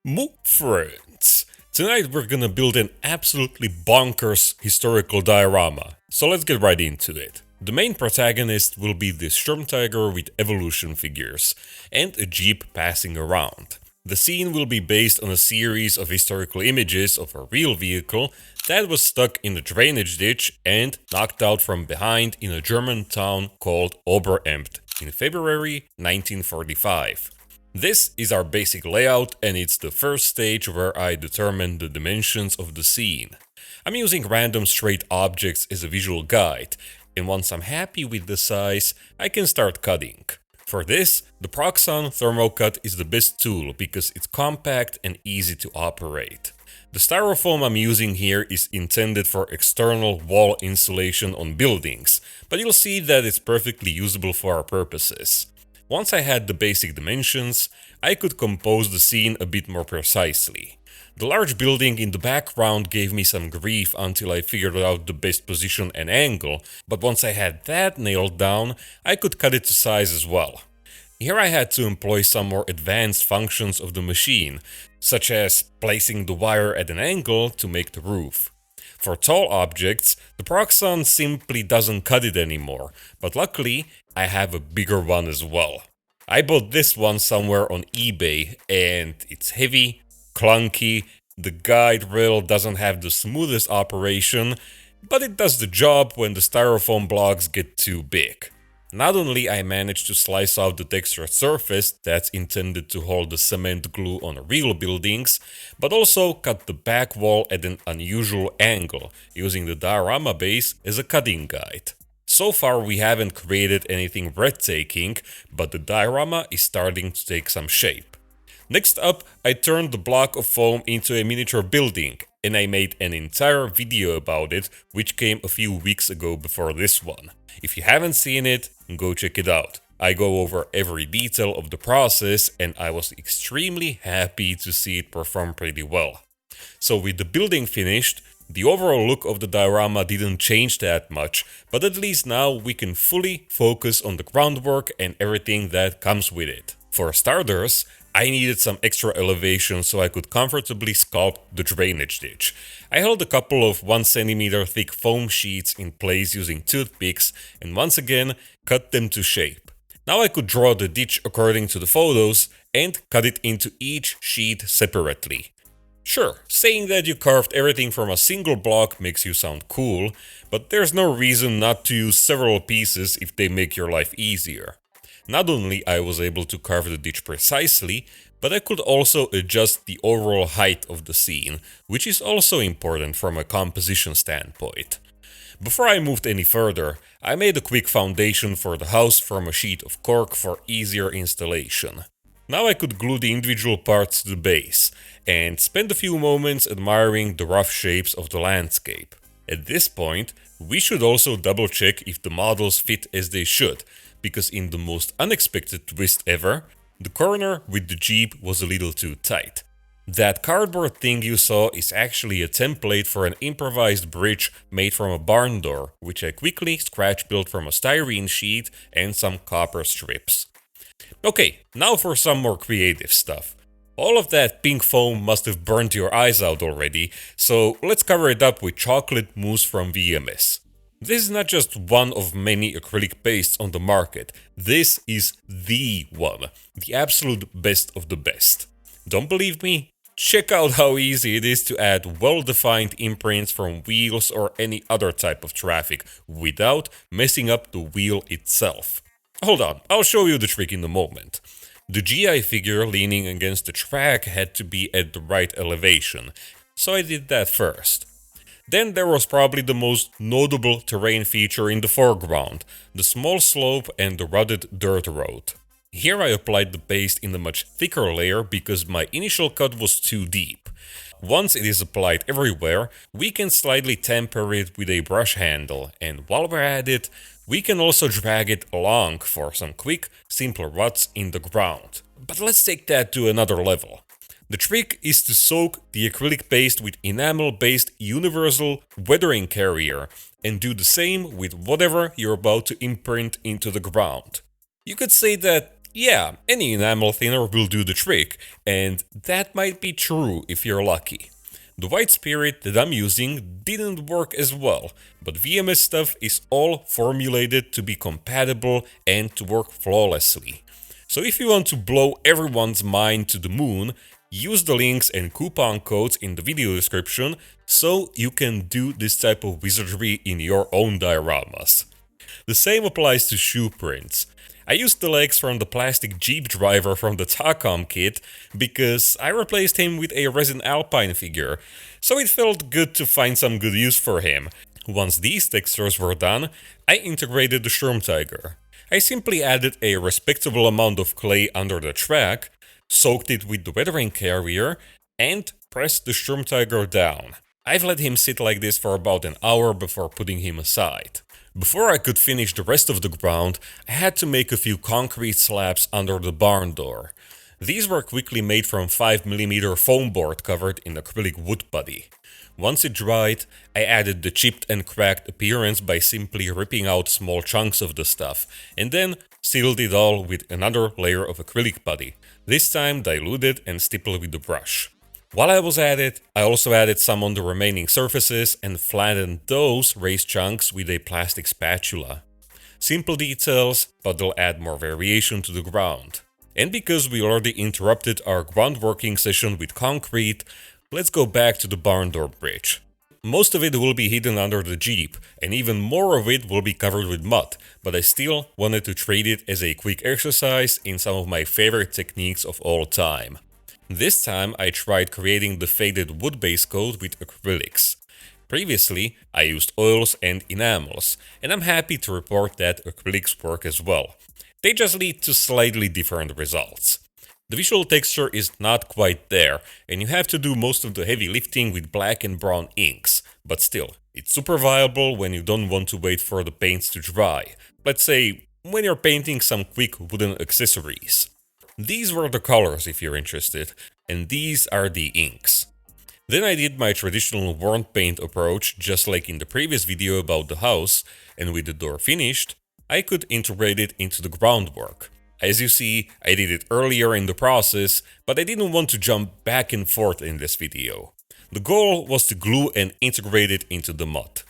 Moo friends! Tonight we're gonna build an absolutely bonkers historical diorama, so let's get right into it. The main protagonist will be the Storm Tiger with evolution figures, and a jeep passing around. The scene will be based on a series of historical images of a real vehicle that was stuck in a drainage ditch and knocked out from behind in a German town called Oberampt in February 1945. This is our basic layout, and it's the first stage where I determine the dimensions of the scene. I'm using random straight objects as a visual guide, and once I'm happy with the size, I can start cutting. For this, the Proxxon Thermocut is the best tool because it's compact and easy to operate. The styrofoam I'm using here is intended for external wall insulation on buildings, but you'll see that it's perfectly usable for our purposes. Once I had the basic dimensions, I could compose the scene a bit more precisely. The large building in the background gave me some grief until I figured out the best position and angle, but once I had that nailed down, I could cut it to size as well. Here I had to employ some more advanced functions of the machine, such as placing the wire at an angle to make the roof. For tall objects, the Proxxon simply doesn't cut it anymore, but luckily I have a bigger one as well. I bought this one somewhere on eBay, and it's heavy, clunky, the guide rail doesn't have the smoothest operation, but it does the job when the styrofoam blocks get too big. Not only I managed to slice out the textured surface that's intended to hold the cement glue on real buildings, but also cut the back wall at an unusual angle, using the diorama base as a cutting guide. So far we haven't created anything breathtaking, but the diorama is starting to take some shape. Next up, I turned the block of foam into a miniature building, and I made an entire video about it, which came a few weeks ago before this one. If you haven't seen it, go check it out. I go over every detail of the process, and I was extremely happy to see it perform pretty well. So with the building finished, the overall look of the diorama didn't change that much, but at least now we can fully focus on the groundwork and everything that comes with it. For starters, I needed some extra elevation so I could comfortably sculpt the drainage ditch. I held a couple of 1 cm thick foam sheets in place using toothpicks and once again cut them to shape. Now I could draw the ditch according to the photos and cut it into each sheet separately. Sure, saying that you carved everything from a single block makes you sound cool, but there's no reason not to use several pieces if they make your life easier. Not only I was able to carve the ditch precisely, but I could also adjust the overall height of the scene, which is also important from a composition standpoint. Before I moved any further, I made a quick foundation for the house from a sheet of cork for easier installation. Now I could glue the individual parts to the base, and spend a few moments admiring the rough shapes of the landscape. At this point, we should also double check if the models fit as they should, because in the most unexpected twist ever, the corner with the Jeep was a little too tight. That cardboard thing you saw is actually a template for an improvised bridge made from a barn door, which I quickly scratch built from a styrene sheet and some copper strips. Okay, now for some more creative stuff. All of that pink foam must have burnt your eyes out already, so let's cover it up with chocolate mousse from VMS. This is not just one of many acrylic pastes on the market, this is the one, the absolute best of the best. Don't believe me? Check out how easy it is to add well-defined imprints from wheels or any other type of traffic without messing up the wheel itself. Hold on, I'll show you the trick in a moment. The GI figure leaning against the track had to be at the right elevation, so I did that first. Then there was probably the most notable terrain feature in the foreground, the small slope and the rutted dirt road. Here I applied the paste in a much thicker layer because my initial cut was too deep. Once it is applied everywhere, we can slightly temper it with a brush handle, and while we're at it, we can also drag it along for some quick, simple ruts in the ground. But let's take that to another level. The trick is to soak the acrylic paste with enamel-based universal weathering carrier and do the same with whatever you're about to imprint into the ground. You could say that Yeah, any enamel thinner will do the trick, and that might be true if you're lucky. The white spirit that I'm using didn't work as well, but VMS stuff is all formulated to be compatible and to work flawlessly. So if you want to blow everyone's mind to the moon, use the links and coupon codes in the video description so you can do this type of wizardry in your own dioramas. The same applies to shoe prints. I used the legs from the plastic Jeep driver from the Tacom kit because I replaced him with a resin Alpine figure, so it felt good to find some good use for him. Once these textures were done, I integrated the Sturmtiger. I simply added a respectable amount of clay under the track, soaked it with the weathering carrier, and pressed the Sturmtiger down. I've let him sit like this for about an hour before putting him aside. Before I could finish the rest of the ground, I had to make a few concrete slabs under the barn door. These were quickly made from 5mm foam board covered in acrylic wood putty. Once it dried, I added the chipped and cracked appearance by simply ripping out small chunks of the stuff, and then sealed it all with another layer of acrylic putty, this time diluted and stippled with the brush. While I was at it, I also added some on the remaining surfaces and flattened those raised chunks with a plastic spatula. Simple details, but they'll add more variation to the ground. And because we already interrupted our groundworking session with concrete, let's go back to the barn door bridge. Most of it will be hidden under the Jeep, and even more of it will be covered with mud, but I still wanted to treat it as a quick exercise in some of my favorite techniques of all time. This time I tried creating the faded wood base coat with acrylics. Previously I used oils and enamels, and I'm happy to report that acrylics work as well. They just lead to slightly different results. The visual texture is not quite there, and you have to do most of the heavy lifting with black and brown inks, but still, it's super viable when you don't want to wait for the paints to dry. Let's say, when you're painting some quick wooden accessories. These were the colors if you're interested, and these are the inks. Then I did my traditional warm paint approach just like in the previous video about the house, and with the door finished, I could integrate it into the groundwork. As you see, I did it earlier in the process, but I didn't want to jump back and forth in this video. The goal was to glue and integrate it into the mud.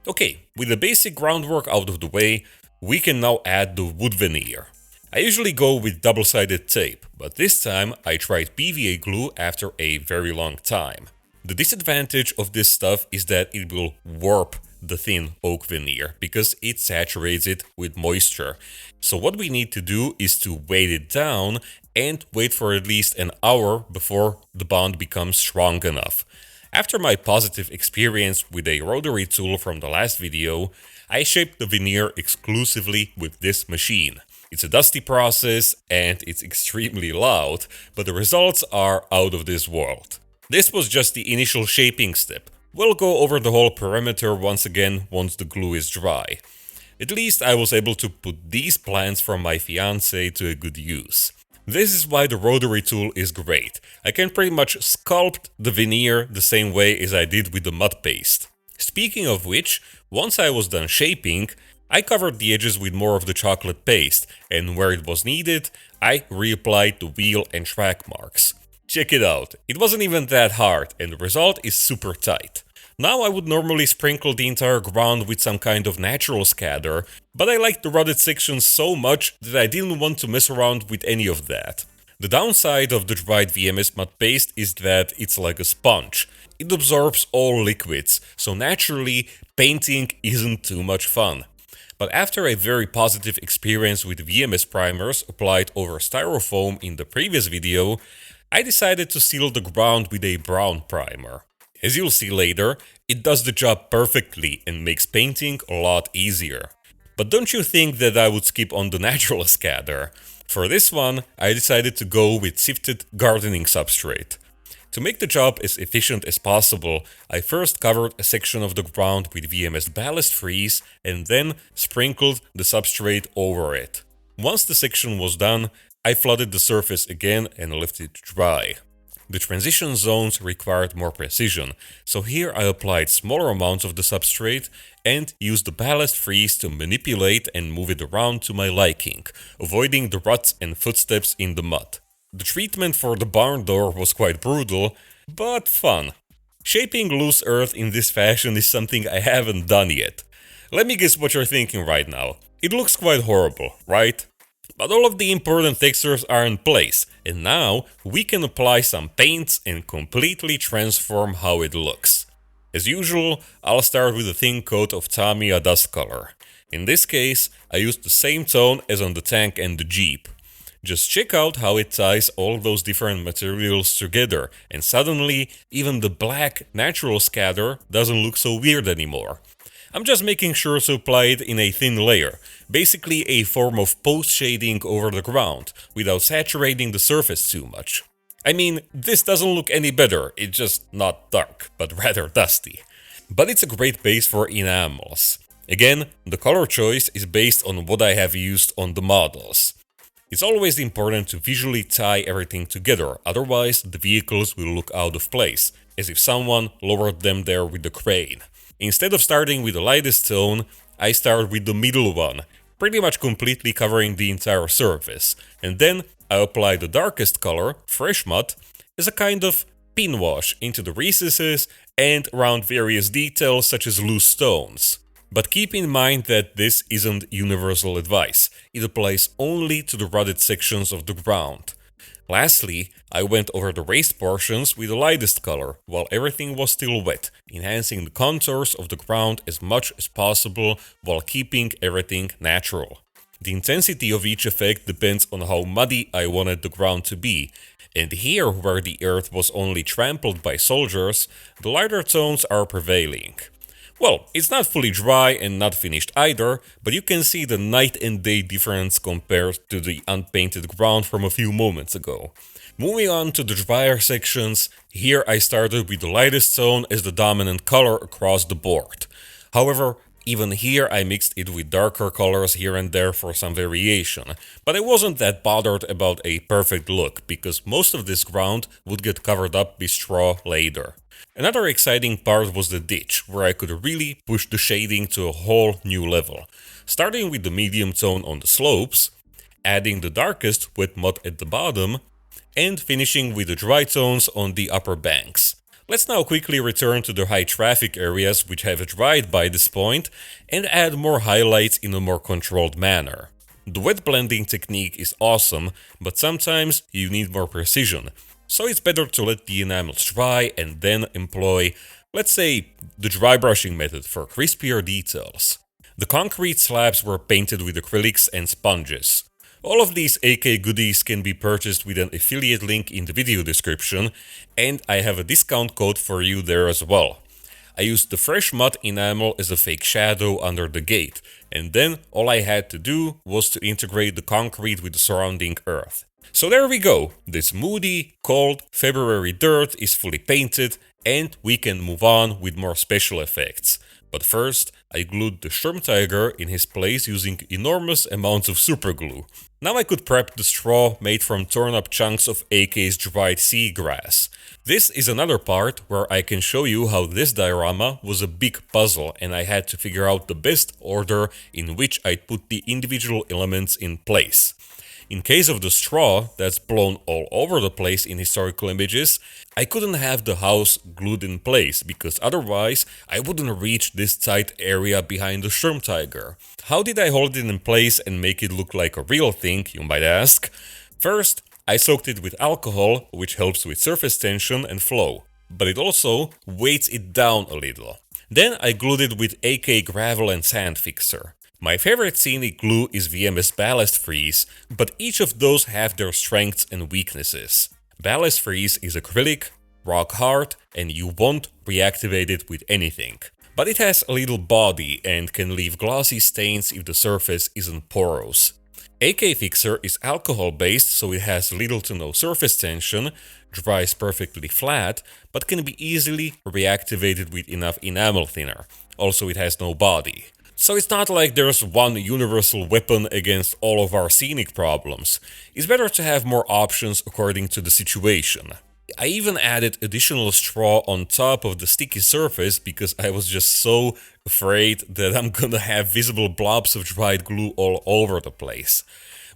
Okay, with the basic groundwork out of the way, we can now add the wood veneer. I usually go with double-sided tape, but this time I tried PVA glue after a very long time. The disadvantage of this stuff is that it will warp the thin oak veneer because it saturates it with moisture. So what we need to do is to weight it down and wait for at least an hour before the bond becomes strong enough. After my positive experience with a rotary tool from the last video, I shaped the veneer exclusively with this machine. It's a dusty process and it's extremely loud, but the results are out of this world. This was just the initial shaping step. We'll go over the whole perimeter once again once the glue is dry. At least I was able to put these plants from my fiancé to a good use. This is why the rotary tool is great. I can pretty much sculpt the veneer the same way as I did with the mud paste. Speaking of which, once I was done shaping, I covered the edges with more of the chocolate paste, and where it was needed, I reapplied the wheel and track marks. Check it out, it wasn't even that hard, and the result is super tight. Now I would normally sprinkle the entire ground with some kind of natural scatter, but I liked the rutted sections so much that I didn't want to mess around with any of that. The downside of the dried VMS mud paste is that it's like a sponge. It absorbs all liquids, so naturally, painting isn't too much fun. But after a very positive experience with VMS primers applied over styrofoam in the previous video, I decided to seal the ground with a brown primer. As you'll see later, it does the job perfectly and makes painting a lot easier. But don't you think that I would skip on the natural scatter? For this one, I decided to go with sifted gardening substrate. To make the job as efficient as possible, I first covered a section of the ground with VMS ballast freeze and then sprinkled the substrate over it. Once the section was done, I flooded the surface again and left it dry. The transition zones required more precision, so here I applied smaller amounts of the substrate and used the ballast freeze to manipulate and move it around to my liking, avoiding the ruts and footsteps in the mud. The treatment for the barn door was quite brutal, but fun. Shaping loose earth in this fashion is something I haven't done yet. Let me guess what you're thinking right now. It looks quite horrible, right? But all of the important textures are in place, and now we can apply some paints and completely transform how it looks. As usual, I'll start with a thin coat of Tamiya dust color. In this case, I used the same tone as on the tank and the Jeep. Just check out how it ties all those different materials together, and suddenly even the black natural scatter doesn't look so weird anymore. I'm just making sure to apply it in a thin layer, basically a form of post-shading over the ground, without saturating the surface too much. I mean, this doesn't look any better, it's just not dark, but rather dusty. But it's a great base for enamels. Again, the color choice is based on what I have used on the models. It's always important to visually tie everything together, otherwise the vehicles will look out of place, as if someone lowered them there with a crane. Instead of starting with the lightest tone, I start with the middle one, pretty much completely covering the entire surface, and then I apply the darkest color, fresh matte, as a kind of pin wash into the recesses and around various details such as loose stones. But keep in mind that this isn't universal advice, it applies only to the rutted sections of the ground. Lastly, I went over the raised portions with the lightest color, while everything was still wet, enhancing the contours of the ground as much as possible while keeping everything natural. The intensity of each effect depends on how muddy I wanted the ground to be, and here where the earth was only trampled by soldiers, the lighter tones are prevailing. Well, it's not fully dry and not finished either, but you can see the night and day difference compared to the unpainted ground from a few moments ago. Moving on to the drier sections, here I started with the lightest tone as the dominant color across the board. However, even here I mixed it with darker colors here and there for some variation, but I wasn't that bothered about a perfect look, because most of this ground would get covered up with straw later. Another exciting part was the ditch, where I could really push the shading to a whole new level. Starting with the medium tone on the slopes, adding the darkest wet mud at the bottom, and finishing with the dry tones on the upper banks. Let's now quickly return to the high traffic areas which have dried by this point and add more highlights in a more controlled manner. The wet blending technique is awesome, but sometimes you need more precision. So it's better to let the enamels dry and then employ, let's say, the dry brushing method for crispier details. The concrete slabs were painted with acrylics and sponges. All of these AK goodies can be purchased with an affiliate link in the video description, and I have a discount code for you there as well. I used the fresh mud enamel as a fake shadow under the gate, and then all I had to do was to integrate the concrete with the surrounding earth. So there we go, this moody, cold February dirt is fully painted and we can move on with more special effects. But first, I glued the Sturmtiger in his place using enormous amounts of superglue. Now I could prep the straw made from torn up chunks of AK's dried seagrass. This is another part where I can show you how this diorama was a big puzzle and I had to figure out the best order in which I'd put the individual elements in place. In case of the straw that's blown all over the place in historical images, I couldn't have the house glued in place because otherwise I wouldn't reach this tight area behind the Sturmtiger. How did I hold it in place and make it look like a real thing, you might ask? First, I soaked it with alcohol, which helps with surface tension and flow, but it also weights it down a little. Then I glued it with AK gravel and sand fixer. My favorite scenic glue is VMS Ballast Freeze, but each of those have their strengths and weaknesses. Ballast Freeze is acrylic, rock hard, and you won't reactivate it with anything. But it has a little body and can leave glossy stains if the surface isn't porous. AK Fixer is alcohol based, so it has little to no surface tension, dries perfectly flat, but can be easily reactivated with enough enamel thinner. Also, it has no body. So it's not like there's one universal weapon against all of our scenic problems. It's better to have more options according to the situation. I even added additional straw on top of the sticky surface because I was just so afraid that I'm gonna have visible blobs of dried glue all over the place.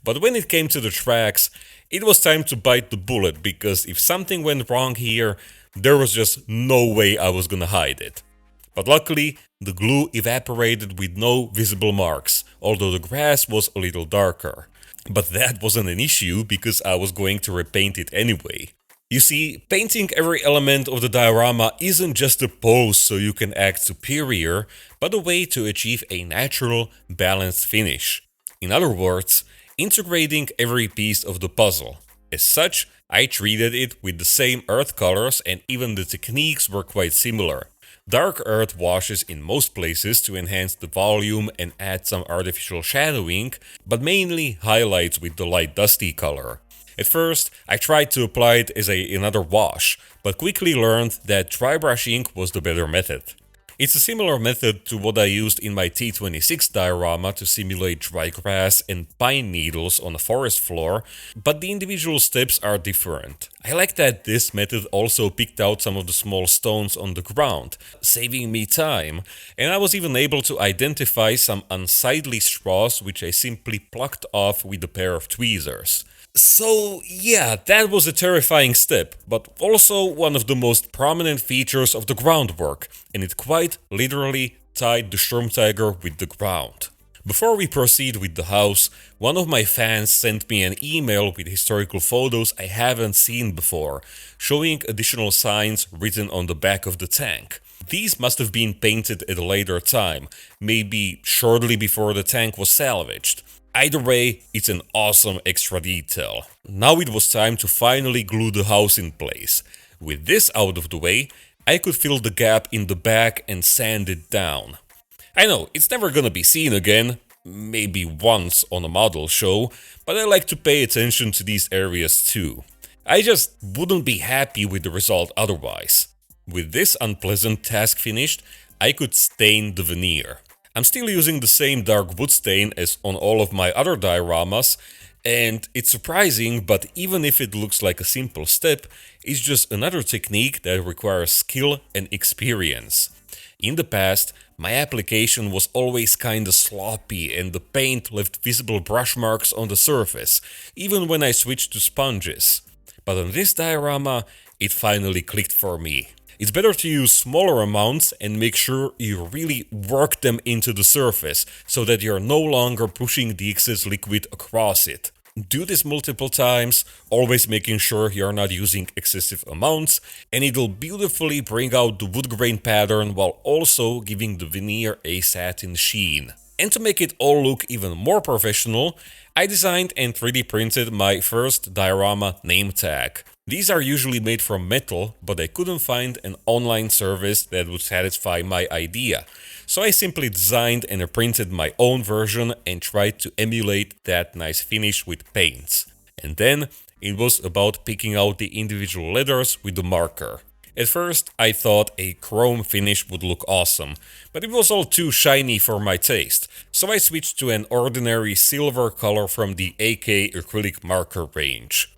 But when it came to the tracks, it was time to bite the bullet because if something went wrong here, there was just no way I was gonna hide it. But luckily, the glue evaporated with no visible marks, although the grass was a little darker. But that wasn't an issue because I was going to repaint it anyway. You see, painting every element of the diorama isn't just a pose so you can act superior, but a way to achieve a natural, balanced finish. In other words, integrating every piece of the puzzle. As such, I treated it with the same earth colors and even the techniques were quite similar. Dark earth washes in most places to enhance the volume and add some artificial shadowing, but mainly highlights with the light dusty color. At first, I tried to apply it as another wash, but quickly learned that dry brushing was the better method. It's a similar method to what I used in my T26 diorama to simulate dry grass and pine needles on a forest floor, but the individual steps are different. I like that this method also picked out some of the small stones on the ground, saving me time, and I was even able to identify some unsightly straws which I simply plucked off with a pair of tweezers. So yeah, that was a terrifying step, but also one of the most prominent features of the groundwork, and it quite literally tied the Sturmtiger with the ground. Before we proceed with the house, one of my fans sent me an email with historical photos I haven't seen before, showing additional signs written on the back of the tank. These must have been painted at a later time, maybe shortly before the tank was salvaged. Either way, it's an awesome extra detail. Now it was time to finally glue the house in place. With this out of the way, I could fill the gap in the back and sand it down. I know, it's never gonna be seen again, maybe once on a model show, but I like to pay attention to these areas too. I just wouldn't be happy with the result otherwise. With this unpleasant task finished, I could stain the veneer. I'm still using the same dark wood stain as on all of my other dioramas, and it's surprising, but even if it looks like a simple step, it's just another technique that requires skill and experience. In the past, my application was always kinda sloppy and the paint left visible brush marks on the surface, even when I switched to sponges. But on this diorama, it finally clicked for me. It's better to use smaller amounts and make sure you really work them into the surface, so that you're no longer pushing the excess liquid across it. Do this multiple times, always making sure you're not using excessive amounts, and it'll beautifully bring out the wood grain pattern while also giving the veneer a satin sheen. And to make it all look even more professional, I designed and 3D printed my first diorama name tag. These are usually made from metal, but I couldn't find an online service that would satisfy my idea. So I simply designed and printed my own version and tried to emulate that nice finish with paints. And then it was about picking out the individual letters with the marker. At first I thought a chrome finish would look awesome, but it was all too shiny for my taste, so I switched to an ordinary silver color from the AK acrylic marker range.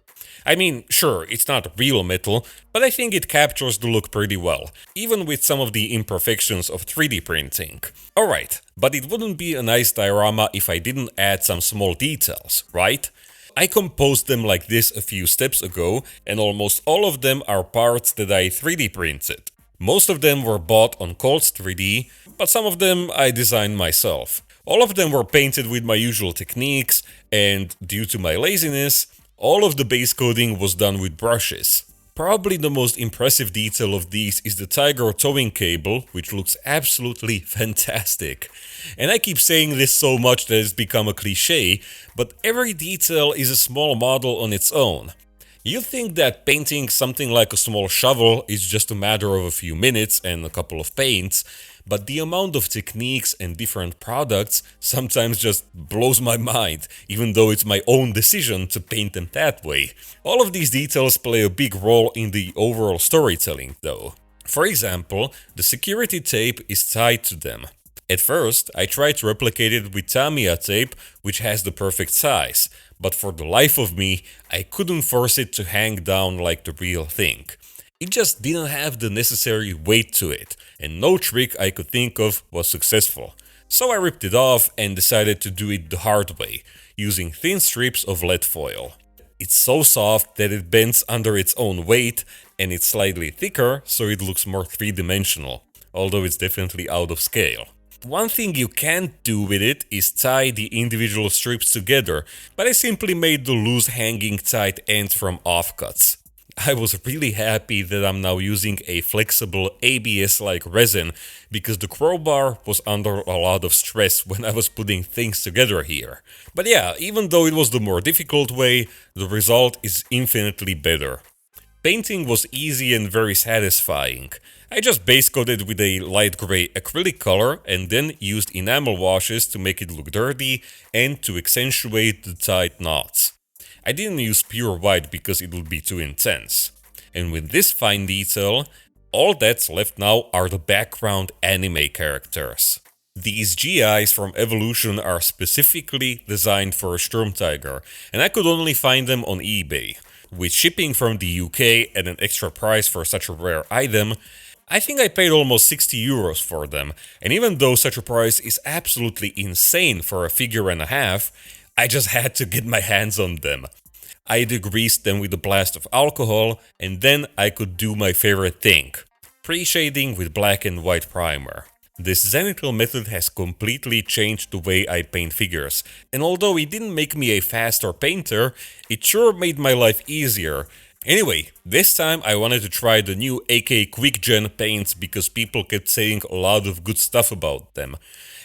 I mean, sure, it's not real metal, but I think it captures the look pretty well, even with some of the imperfections of 3D printing. Alright, but it wouldn't be a nice diorama if I didn't add some small details, right? I composed them like this a few steps ago, and almost all of them are parts that I 3D printed. Most of them were bought on Colts 3D, but some of them I designed myself. All of them were painted with my usual techniques, and due to my laziness, all of the base coating was done with brushes. Probably the most impressive detail of these is the tiger towing cable, which looks absolutely fantastic. And I keep saying this so much that it's become a cliche, but every detail is a small model on its own. You'd think that painting something like a small shovel is just a matter of a few minutes and a couple of paints, but the amount of techniques and different products sometimes just blows my mind, even though it's my own decision to paint them that way. All of these details play a big role in the overall storytelling, though. For example, the security tape is tied to them. At first, I tried to replicate it with Tamiya tape, which has the perfect size, but for the life of me, I couldn't force it to hang down like the real thing. It just didn't have the necessary weight to it, and no trick I could think of was successful. So I ripped it off and decided to do it the hard way, using thin strips of lead foil. It's so soft that it bends under its own weight, and it's slightly thicker so it looks more three-dimensional, although it's definitely out of scale. One thing you can't do with it is tie the individual strips together, but I simply made the loose hanging tight ends from offcuts. I was really happy that I'm now using a flexible ABS-like resin, because the crowbar was under a lot of stress when I was putting things together here. But yeah, even though it was the more difficult way, the result is infinitely better. Painting was easy and very satisfying. I just base coated with a light gray acrylic color and then used enamel washes to make it look dirty and to accentuate the tight knots. I didn't use pure white because it would be too intense. And with this fine detail, all that's left now are the background anime characters. These GIs from Evolution are specifically designed for a Sturmtiger, and I could only find them on eBay. With shipping from the UK and an extra price for such a rare item, I think I paid almost 60 euros for them, and even though such a price is absolutely insane for a figure and a half, I just had to get my hands on them. I degreased them with a blast of alcohol, and then I could do my favorite thing, pre-shading with black and white primer. This zenithal method has completely changed the way I paint figures, and although it didn't make me a faster painter, it sure made my life easier. Anyway, this time I wanted to try the new AK QuickGen paints because people kept saying a lot of good stuff about them.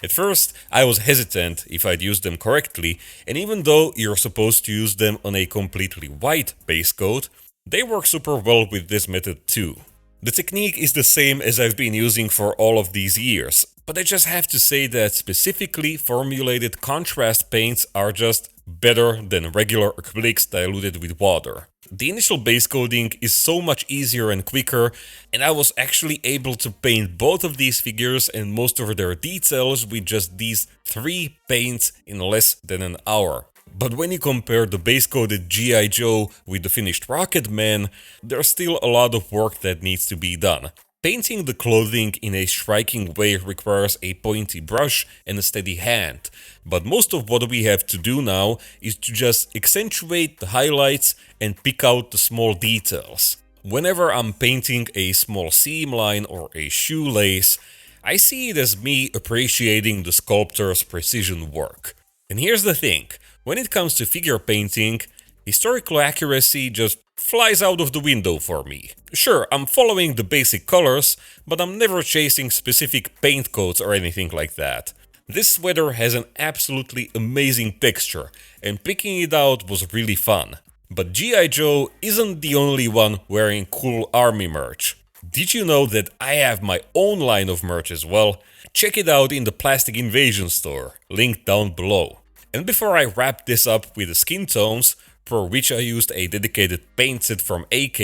At first, I was hesitant if I'd use them correctly, and even though you're supposed to use them on a completely white base coat, they work super well with this method too. The technique is the same as I've been using for all of these years, but I just have to say that specifically formulated contrast paints are just better than regular acrylics diluted with water. The initial base coating is so much easier and quicker, and I was actually able to paint both of these figures and most of their details with just these 3 paints in less than an hour. But when you compare the base coated G.I. Joe with the finished Rocket Man, there's still a lot of work that needs to be done. Painting the clothing in a striking way requires a pointy brush and a steady hand, but most of what we have to do now is to just accentuate the highlights and pick out the small details. Whenever I'm painting a small seam line or a shoelace, I see it as me appreciating the sculptor's precision work. And here's the thing, when it comes to figure painting, historical accuracy just flies out of the window for me. Sure, I'm following the basic colors, but I'm never chasing specific paint codes or anything like that. This sweater has an absolutely amazing texture, and picking it out was really fun. But G.I. Joe isn't the only one wearing cool army merch. Did you know that I have my own line of merch as well? Check it out in the Plastic Invasion store, linked down below. And before I wrap this up with the skin tones, for which I used a dedicated paint set from AK,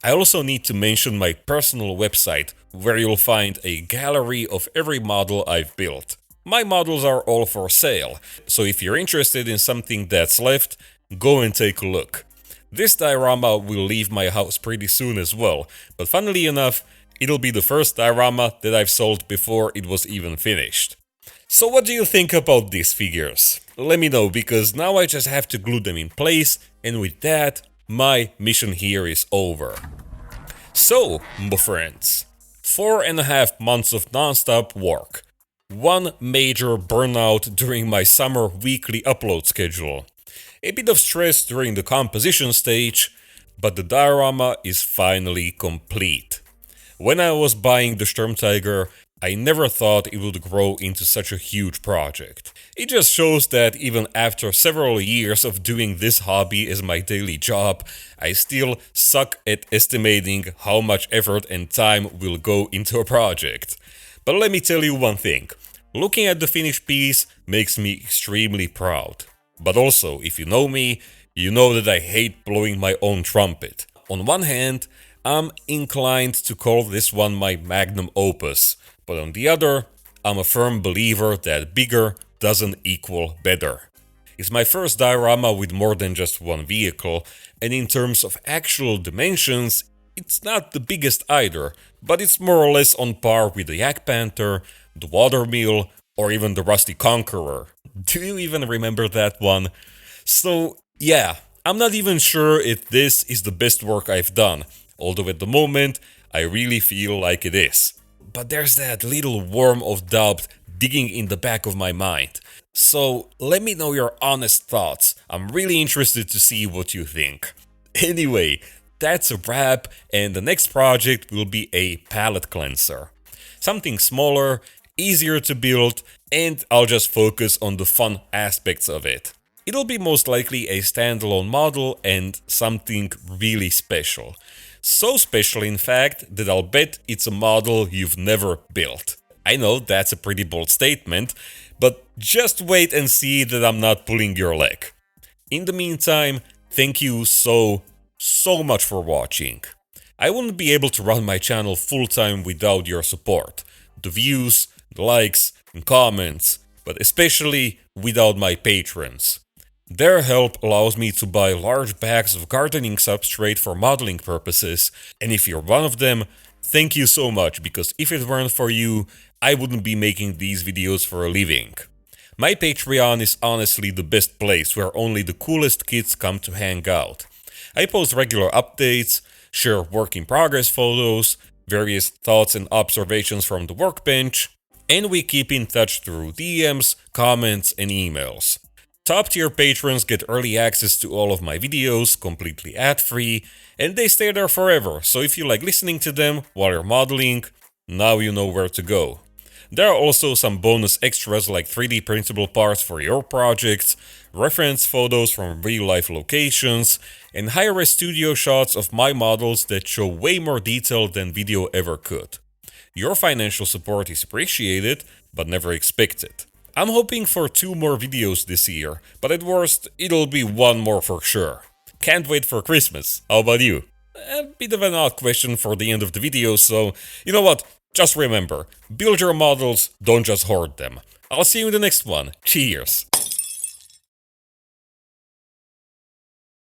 I also need to mention my personal website, where you'll find a gallery of every model I've built. My models are all for sale, so if you're interested in something that's left, go and take a look. This diorama will leave my house pretty soon as well, but funnily enough, it'll be the first diorama that I've sold before it was even finished. So what do you think about these figures? Let me know, because now I just have to glue them in place, and with that, my mission here is over. So, my friends, 4.5 months of non-stop work. 1 major burnout during my summer weekly upload schedule. A bit of stress during the composition stage, but the diorama is finally complete. When I was buying the Sturmtiger, I never thought it would grow into such a huge project. It just shows that even after several years of doing this hobby as my daily job, I still suck at estimating how much effort and time will go into a project. But let me tell you one thing, looking at the finished piece makes me extremely proud. But also, if you know me, you know that I hate blowing my own trumpet. On one hand, I'm inclined to call this one my magnum opus, but on the other, I'm a firm believer that bigger doesn't equal better. It's my first diorama with more than just one vehicle, and in terms of actual dimensions, it's not the biggest either, but it's more or less on par with the Yak Panther, the Watermill, or even the Rusty Conqueror. Do you even remember that one? So yeah, I'm not even sure if this is the best work I've done, although at the moment I really feel like it is. But there's that little worm of doubt digging in the back of my mind. So let me know your honest thoughts. I'm really interested to see what you think. Anyway, that's a wrap, and the next project will be a palette cleanser. Something smaller, easier to build, and I'll just focus on the fun aspects of it. It'll be most likely a standalone model and something really special. So special, in fact, that I'll bet it's a model you've never built. I know that's a pretty bold statement, but just wait and see that I'm not pulling your leg. In the meantime, thank you so much for watching. I wouldn't be able to run my channel full-time without your support. The views, the likes, and comments, but especially without my patrons. Their help allows me to buy large bags of gardening substrate for modeling purposes, and if you're one of them, thank you so much, because if it weren't for you, I wouldn't be making these videos for a living. My Patreon is honestly the best place where only the coolest kids come to hang out. I post regular updates, share work-in-progress photos, various thoughts and observations from the workbench, and we keep in touch through DMs, comments, and emails. Top-tier patrons get early access to all of my videos, completely ad-free, and they stay there forever, so if you like listening to them while you're modeling, now you know where to go. There are also some bonus extras like 3D printable parts for your projects, reference photos from real-life locations, and high-res studio shots of my models that show way more detail than video ever could. Your financial support is appreciated, but never expected. I'm hoping for 2 more videos this year, but at worst, it'll be 1 more for sure. Can't wait for Christmas. How about you? A bit of an odd question for the end of the video, so you know what? Just remember, build your models, don't just hoard them. I'll see you in the next one. Cheers!